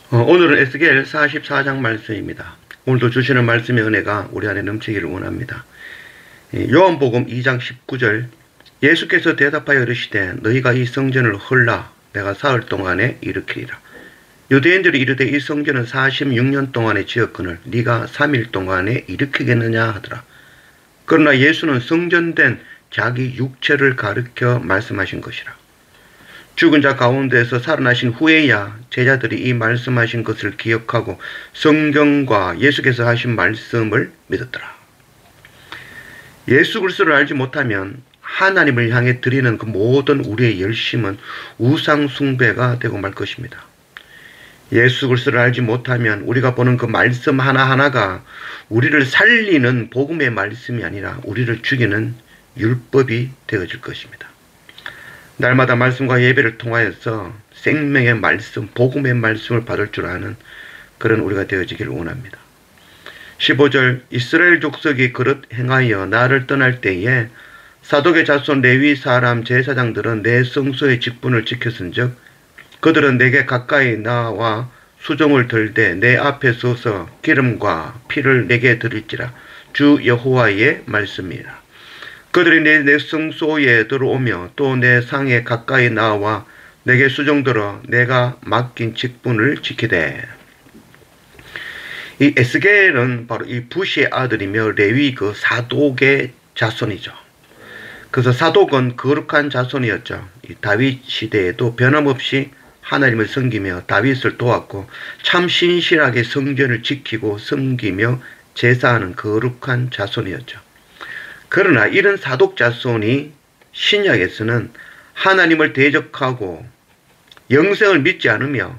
오늘은 에스겔 44장 말씀입니다. 오늘도 주시는 말씀의 은혜가 우리 안에 넘치기를 원합니다. 요한복음 2장 19절 예수께서 대답하여 이르시되 너희가 이 성전을 헐라 내가 사흘 동안에 일으키리라. 유대인들이 이르되 이 성전은 46년 동안에 지었거늘 네가 3일 동안에 일으키겠느냐 하더라. 그러나 예수는 성전된 자기 육체를 가르쳐 말씀하신 것이라. 죽은 자 가운데서 살아나신 후에야 제자들이 이 말씀하신 것을 기억하고 성경과 예수께서 하신 말씀을 믿었더라. 예수 그리스도를 알지 못하면 하나님을 향해 드리는 그 모든 우리의 열심은 우상 숭배가 되고 말 것입니다. 예수 그리스도를 알지 못하면 우리가 보는 그 말씀 하나하나가 우리를 살리는 복음의 말씀이 아니라 우리를 죽이는 율법이 되어질 것입니다. 날마다 말씀과 예배를 통하여서 생명의 말씀, 복음의 말씀을 받을 줄 아는 그런 우리가 되어지기를 원합니다. 15절 이스라엘 족속이 그릇 행하여 나를 떠날 때에 사독의 자손 레위 사람 제사장들은 내 성소의 직분을 지켰은즉 그들은 내게 가까이 나와 수종을 들되 내 앞에 서서 기름과 피를 내게 드릴지라. 주 여호와의 말씀이라. 그들이 내 성소에 들어오며 또 내 상에 가까이 나와 내게 수종들어 내가 맡긴 직분을 지키되. 이 에스겔은 바로 이 부시의 아들이며 레위 그 사독의 자손이죠. 그래서 사독은 거룩한 자손이었죠. 이 다윗 시대에도 변함없이 하나님을 섬기며 다윗을 도왔고 참 신실하게 성전을 지키고 섬기며 제사하는 거룩한 자손이었죠. 그러나 이런 사독 자손이 신약에서는 하나님을 대적하고 영생을 믿지 않으며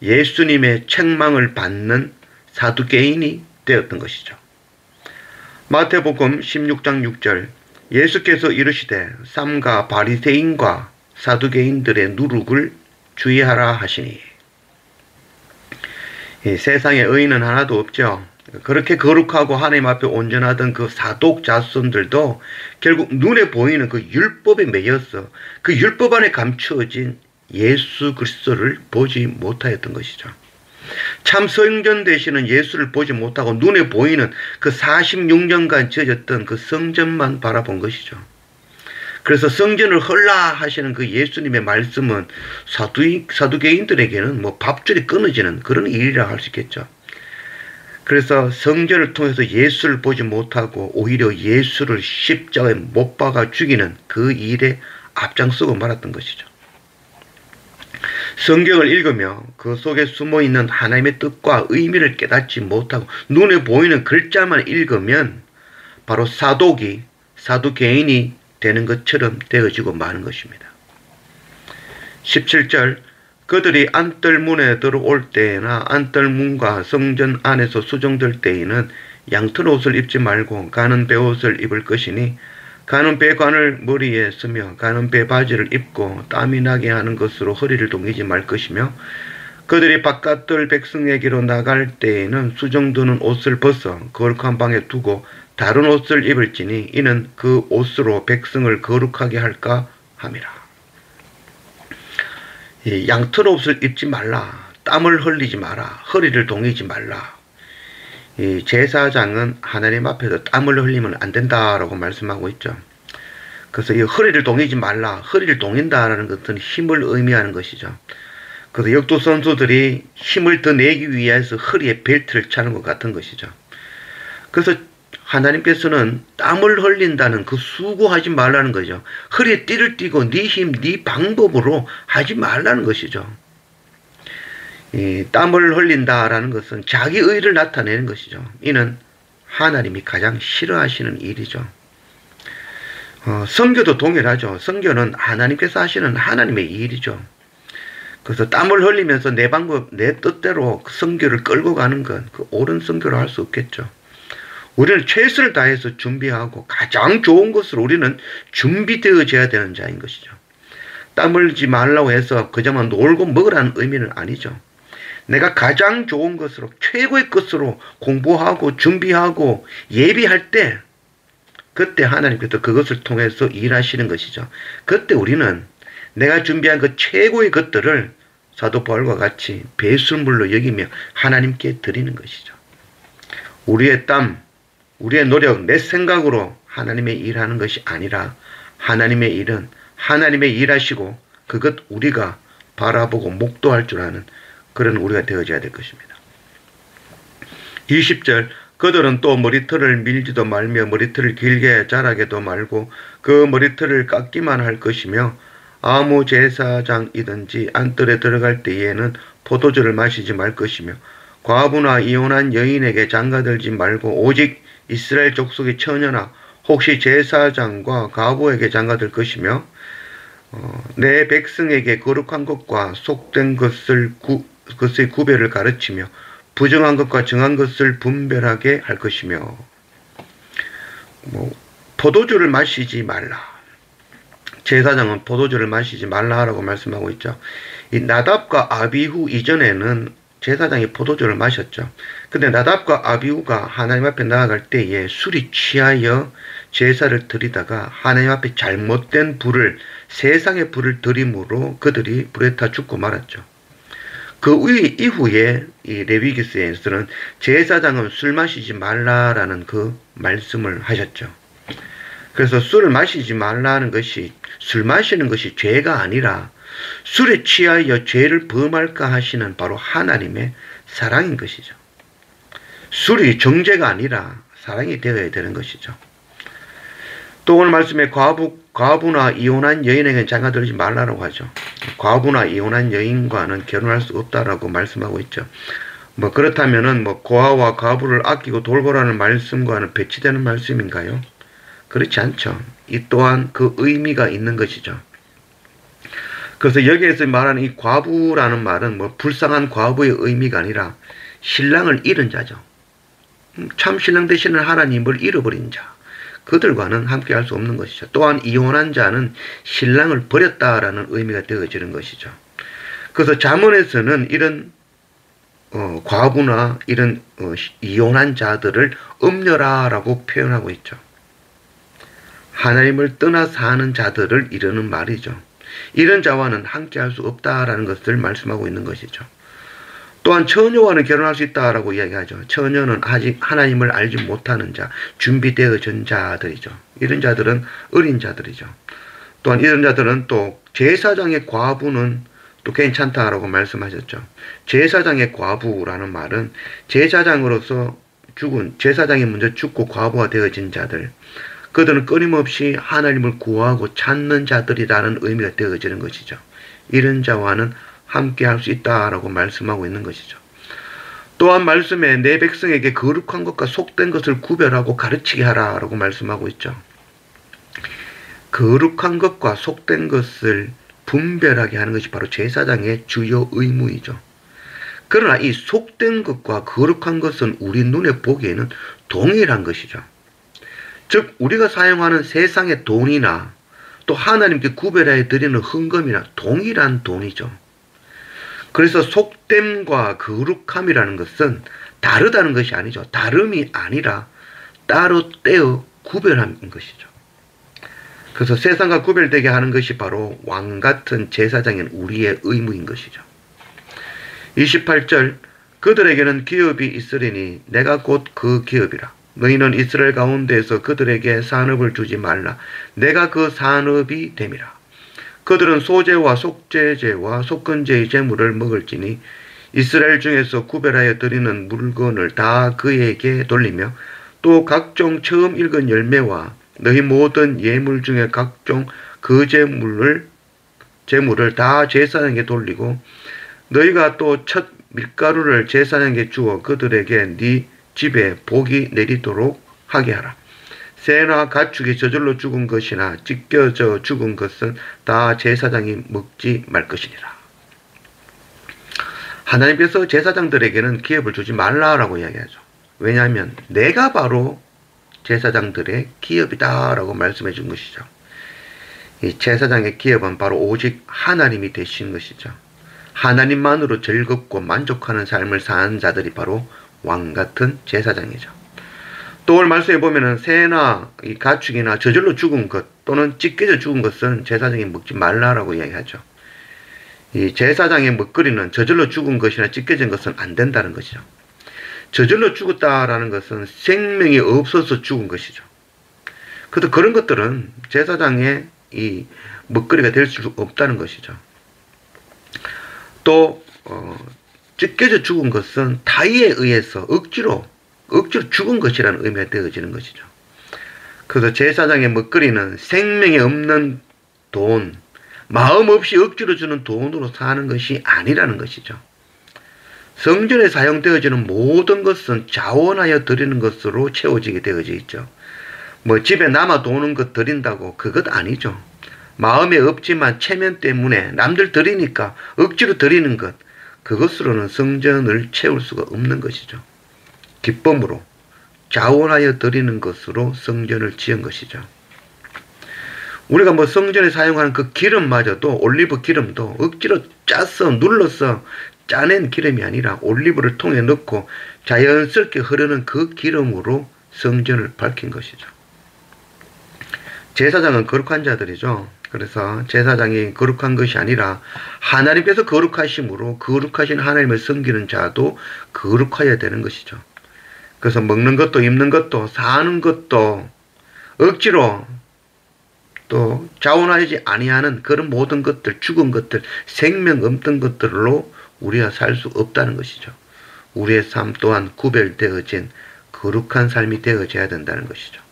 예수님의 책망을 받는 사두개인이 되었던 것이죠. 마태복음 16장 6절 예수께서 이르시되 삼가 바리새인과 사두개인들의 누룩을 주의하라 하시니. 이 세상에 의인은 하나도 없죠. 그렇게 거룩하고 하나님 앞에 온전하던 그 사독 자손들도 결국 눈에 보이는 그 율법에 매여서 그 율법 안에 감추어진 예수 그리스도를 보지 못하였던 것이죠. 참 성전 되시는 예수를 보지 못하고 눈에 보이는 그 46년간 지어졌던 그 성전만 바라본 것이죠. 그래서 성전을 헐라 하시는 그 예수님의 말씀은 사두개인들에게는 뭐 밥줄이 끊어지는 그런 일이라 할 수 있겠죠. 그래서 성전을 통해서 예수를 보지 못하고 오히려 예수를 십자가에 못 박아 죽이는 그 일에 앞장서고 말았던 것이죠. 성경을 읽으며 그 속에 숨어있는 하나님의 뜻과 의미를 깨닫지 못하고 눈에 보이는 글자만 읽으면 바로 사두개인이 되는 것처럼 되어지고 마는 것입니다. 17절 그들이 안뜰문에 들어올 때나 안뜰문과 성전 안에서 수종될 때에는 양털 옷을 입지 말고 가는 베옷을 입을 것이니 가는 베관을 머리에 쓰며 가는 베바지를 입고 땀이 나게 하는 것으로 허리를 동이지 말 것이며 그들이 바깥들 백성에게로 나갈 때에는 수종드는 옷을 벗어 거룩한 방에 두고 다른 옷을 입을지니 이는 그 옷으로 백성을 거룩하게 할까 함이라. 양털 옷을 입지 말라. 땀을 흘리지 마라. 허리를 동이지 말라. 이 제사장은 하나님 앞에서 땀을 흘리면 안 된다라고 말씀하고 있죠. 그래서 이 허리를 동이지 말라. 허리를 동인다라는 것은 힘을 의미하는 것이죠. 그래서 역도 선수들이 힘을 더 내기 위해서 허리에 벨트를 차는 것 같은 것이죠. 그래서 하나님께서는 땀을 흘린다는 그 수고하지 말라는 거죠. 허리에 띠를 띠고 네 힘, 네 방법으로 하지 말라는 것이죠. 이 땀을 흘린다라는 것은 자기 의를 나타내는 것이죠. 이는 하나님이 가장 싫어하시는 일이죠. 선교도 동일하죠. 선교는 하나님께서 하시는 하나님의 일이죠. 그래서 땀을 흘리면서 내 방법, 내 뜻대로 선교를 끌고 가는 건 그 옳은 선교를 할 수 없겠죠. 우리는 최선을 다해서 준비하고 가장 좋은 것으로 우리는 준비되어져야 되는 자인 것이죠. 땀 흘리지 말라고 해서 그저만 놀고 먹으라는 의미는 아니죠. 내가 가장 좋은 것으로 최고의 것으로 공부하고 준비하고 예비할 때 그때 하나님께서 그것을 통해서 일하시는 것이죠. 그때 우리는 내가 준비한 그 최고의 것들을 사도 바울과 같이 배설물로 여기며 하나님께 드리는 것이죠. 우리의 땀, 우리의 노력, 내 생각으로 하나님의 일하는 것이 아니라 하나님의 일은 하나님의 일하시고 그것 우리가 바라보고 목도할 줄 아는 그런 우리가 되어져야 될 것입니다. 20절 그들은 또 머리털을 밀지도 말며 머리털을 길게 자라게도 말고 그 머리털을 깎기만 할 것이며 아무 제사장이든지 안뜰에 들어갈 때에는 포도주를 마시지 말 것이며 과부나 이혼한 여인에게 장가들지 말고 오직 이스라엘 족속의 처녀나 혹시 제사장과 과부에게 장가들 것이며 내 백성에게 거룩한 것과 속된 것의 구별을 가르치며 부정한 것과 정한 것을 분별하게 할 것이며 포도주를 마시지 말라. 제사장은 포도주를 마시지 말라라고 말씀하고 있죠. 이 나답과 아비후 이전에는 제사장이 포도주를 마셨죠. 근데 나답과 아비후가 하나님 앞에 나아갈 때에 술이 취하여 제사를 드리다가 하나님 앞에 잘못된 불을 세상의 불을 드림으로 그들이 불에 타 죽고 말았죠. 그 이후에 이 레위기서에서는 제사장은 술 마시지 말라라는 그 말씀을 하셨죠. 그래서 술을 마시지 말라는 것이 술 마시는 것이 죄가 아니라 술에 취하여 죄를 범할까 하시는 바로 하나님의 사랑인 것이죠. 술이 정죄가 아니라 사랑이 되어야 되는 것이죠. 또 오늘 말씀에 과부나 이혼한 여인에게 장가들지 말라고 하죠. 과부나 이혼한 여인과는 결혼할 수 없다라고 말씀하고 있죠. 그렇다면은 고아와 과부를 아끼고 돌보라는 말씀과는 배치되는 말씀인가요? 그렇지 않죠. 이 또한 그 의미가 있는 것이죠. 그래서 여기에서 말하는 이 과부라는 말은 불쌍한 과부의 의미가 아니라 신랑을 잃은 자죠. 참 신랑 되시는 하나님을 잃어버린 자. 그들과는 함께 할 수 없는 것이죠. 또한 이혼한 자는 신랑을 버렸다라는 의미가 되어지는 것이죠. 그래서 잠언에서는 이런 과부나 이런 이혼한 자들을 음녀라라고 표현하고 있죠. 하나님을 떠나 사는 자들을 이르는 말이죠. 이런 자와는 함께 할 수 없다라는 것을 말씀하고 있는 것이죠. 또한 처녀와는 결혼할 수 있다라고 이야기하죠. 처녀는 아직 하나님을 알지 못하는 자, 준비되어진 자들이죠. 이런 자들은 어린 자들이죠. 또한 이런 자들은 또 제사장의 과부는 또 괜찮다라고 말씀하셨죠. 제사장의 과부라는 말은 제사장으로서 제사장이 먼저 죽고 과부가 되어진 자들, 그들은 끊임없이 하나님을 구하고 찾는 자들이라는 의미가 되어지는 것이죠. 이런 자와는 함께 할 수 있다라고 말씀하고 있는 것이죠. 또한 말씀에 내 백성에게 거룩한 것과 속된 것을 구별하고 가르치게 하라라고 말씀하고 있죠. 거룩한 것과 속된 것을 분별하게 하는 것이 바로 제사장의 주요 의무이죠. 그러나 이 속된 것과 거룩한 것은 우리 눈에 보기에는 동일한 것이죠. 즉 우리가 사용하는 세상의 돈이나 또 하나님께 구별하여 드리는 헌금이나 동일한 돈이죠. 그래서 속됨과 거룩함이라는 것은 다르다는 것이 아니죠. 다름이 아니라 따로 떼어 구별하는 것이죠. 그래서 세상과 구별되게 하는 것이 바로 왕같은 제사장인 우리의 의무인 것이죠. 28절 그들에게는 기업이 있으리니 내가 곧 그 기업이라. 너희는 이스라엘 가운데에서 그들에게 산업을 주지 말라. 내가 그 산업이 됨이라. 그들은 소제와 속죄제와 속건제의 제물을 먹을지니 이스라엘 중에서 구별하여 드리는 물건을 다 그에게 돌리며 또 각종 처음 익은 열매와 너희 모든 예물 중에 각종 그 제물을 다 제사장에게 돌리고 너희가 또 첫 밀가루를 제사장에게 주어 그들에게 네 집에 복이 내리도록 하게 하라. 새나 가축이 저절로 죽은 것이나 찢겨져 죽은 것은 다 제사장이 먹지 말 것이니라. 하나님께서 제사장들에게는 기업을 주지 말라라고 이야기하죠. 왜냐하면 내가 바로 제사장들의 기업이다라고 말씀해 준 것이죠. 이 제사장의 기업은 바로 오직 하나님이 되신 것이죠. 하나님만으로 즐겁고 만족하는 삶을 사는 자들이 바로 왕같은 제사장이죠. 또 오늘 말씀해 보면은 새나 이 가축이나 저절로 죽은 것 또는 찢겨져 죽은 것은 제사장이 먹지 말라라고 이야기하죠. 이 제사장의 먹거리는 저절로 죽은 것이나 찢겨진 것은 안 된다는 것이죠. 저절로 죽었다라는 것은 생명이 없어서 죽은 것이죠. 그래도 그런 것들은 제사장의 이 먹거리가 될 수 없다는 것이죠. 또 찢겨져 죽은 것은 타의에 의해서 억지로 죽은 것이라는 의미가 되어지는 것이죠. 그래서 제사장의 먹거리는 생명이 없는 돈, 마음 없이 억지로 주는 돈으로 사는 것이 아니라는 것이죠. 성전에 사용되어지는 모든 것은 자원하여 드리는 것으로 채워지게 되어져 있죠. 뭐 집에 남아 도는 것 드린다고 그것 아니죠. 마음에 없지만 체면 때문에 남들 드리니까 억지로 드리는 것, 그것으로는 성전을 채울 수가 없는 것이죠. 기쁨으로 자원하여 드리는 것으로 성전을 지은 것이죠. 우리가 뭐 성전에 사용하는 그 기름마저도, 올리브 기름도 억지로 짜서 눌러서 짜낸 기름이 아니라 올리브를 통에 넣고 자연스럽게 흐르는 그 기름으로 성전을 밝힌 것이죠. 제사장은 거룩한 자들이죠. 그래서 제사장이 거룩한 것이 아니라 하나님께서 거룩하심으로 거룩하신 하나님을 섬기는 자도 거룩해야 되는 것이죠. 그래서 먹는 것도 입는 것도 사는 것도 억지로 또 자원하지 아니하는 그런 모든 것들, 죽은 것들, 생명 없던 것들로 우리가 살 수 없다는 것이죠. 우리의 삶 또한 구별되어진 거룩한 삶이 되어져야 된다는 것이죠.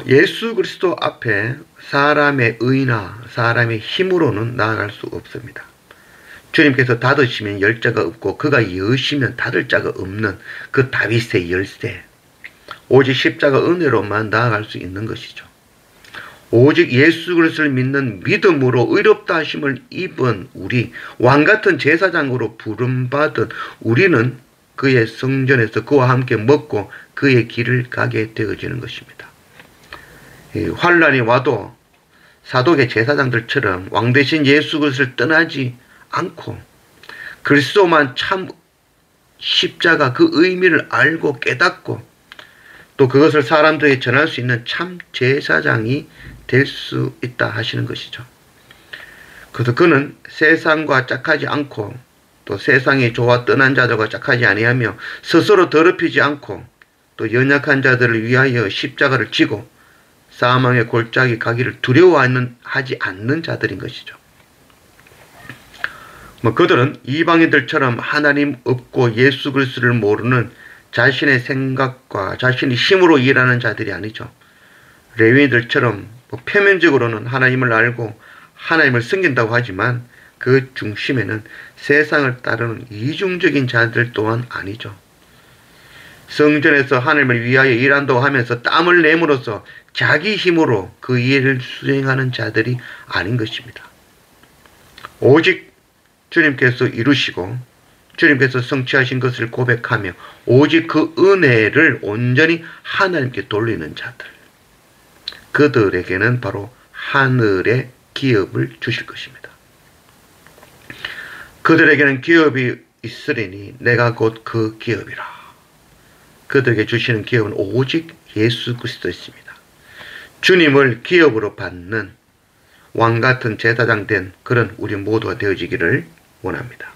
예수 그리스도 앞에 사람의 의나 사람의 힘으로는 나아갈 수 없습니다. 주님께서 닫으시면 열 자가 없고 그가 여시면 닫을 자가 없는 그 다윗의 열쇠, 오직 십자가 은혜로만 나아갈 수 있는 것이죠. 오직 예수 그리스도를 믿는 믿음으로 의롭다 하심을 입은 우리, 왕같은 제사장으로 부름받은 우리는 그의 성전에서 그와 함께 먹고 그의 길을 가게 되어지는 것입니다. 환란이 와도 사독의 제사장들처럼 왕 대신 예수 그리스도를 떠나지 않고 그리스도만 참 십자가 그 의미를 알고 깨닫고 또 그것을 사람들에게 전할 수 있는 참 제사장이 될 수 있다 하시는 것이죠. 그래서 그는 세상과 짝하지 않고 또 세상이 좋아 떠난 자들과 짝하지 아니하며 스스로 더럽히지 않고 또 연약한 자들을 위하여 십자가를 지고 사망의 골짜기 가기를 두려워하지 않는 자들인 것이죠. 그들은 이방인들처럼 하나님 없고 예수 그리스도를 모르는 자신의 생각과 자신의 힘으로 일하는 자들이 아니죠. 레위인들처럼 표면적으로는 하나님을 알고 하나님을 섬긴다고 하지만 그 중심에는 세상을 따르는 이중적인 자들 또한 아니죠. 성전에서 하나님을 위하여 일한다고 하면서 땀을 내므로써 자기 힘으로 그 일을 수행하는 자들이 아닌 것입니다. 오직 주님께서 이루시고 주님께서 성취하신 것을 고백하며 오직 그 은혜를 온전히 하나님께 돌리는 자들, 그들에게는 바로 하늘의 기업을 주실 것입니다. 그들에게는 기업이 있으리니 내가 곧 그 기업이라. 그들에게 주시는 기업은 오직 예수 그리스도였습니다. 주님을 기업으로 받는 왕같은 제사장 된 그런 우리 모두가 되어지기를 원합니다.